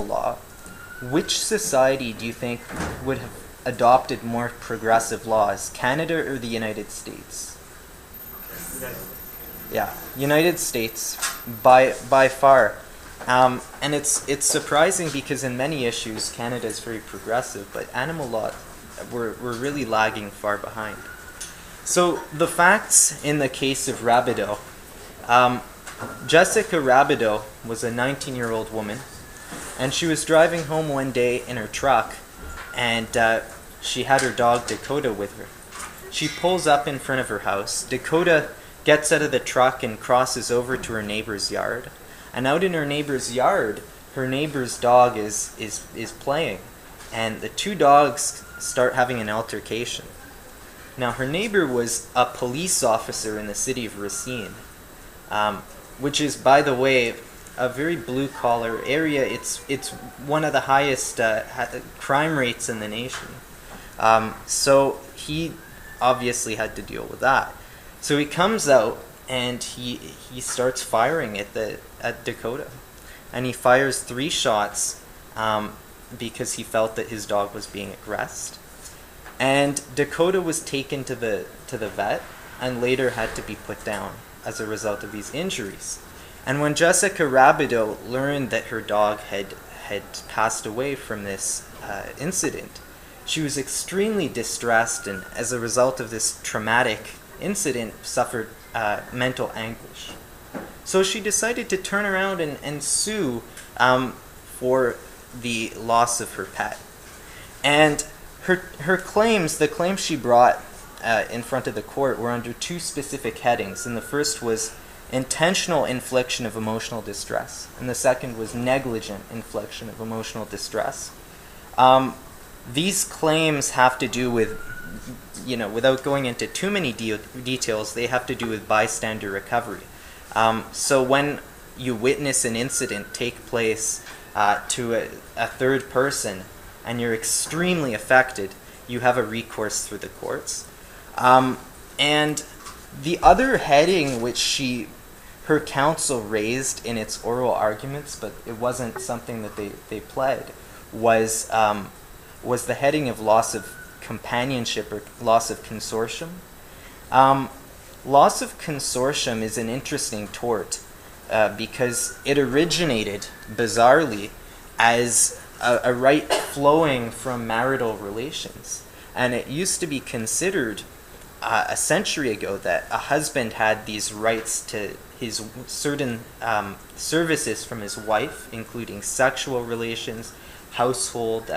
law, which society do you think would have adopted more progressive laws, Canada or the United States? Yeah, United States by far. And it's surprising because in many issues Canada is very progressive, but animal law we're really lagging far behind. So the facts in the case of Rabideau. Jessica Rabideau was a 19-year-old woman, and she was driving home one day in her truck, and she had her dog Dakota with her. She pulls up in front of her house. Dakota gets out of the truck and crosses over to her neighbor's yard. And out in her neighbor's yard, her neighbor's dog is playing. And the two dogs start having an altercation. Now, her neighbor was a police officer in the city of Racine, which is, by the way, a very blue-collar area. It's one of the highest crime rates in the nation. So he obviously had to deal with that. So he comes out and he starts firing at Dakota, and he fires 3 shots because he felt that his dog was being aggressed. And Dakota was taken to the vet and later had to be put down as a result of these injuries. And when Jessica Rabideau learned that her dog had passed away from this incident, she was extremely distressed, and as a result of this traumatic incident, suffered mental anguish. So she decided to turn around and sue for the loss of her pet. And her claims, the claims she brought in front of the court, were under 2 specific headings. And the first was intentional infliction of emotional distress, and the second was negligent infliction of emotional distress. These claims have to do with, without going into too many details, they have to do with bystander recovery. So when you witness an incident take place to a third person and you're extremely affected, you have a recourse through the courts. And the other heading which her counsel raised in its oral arguments, but it wasn't something that they pled, was the heading of loss of companionship or loss of consortium. Loss of consortium is an interesting tort because it originated, bizarrely, as a right flowing from marital relations. And it used to be considered a century ago that a husband had these rights to his certain services from his wife, including sexual relations, household,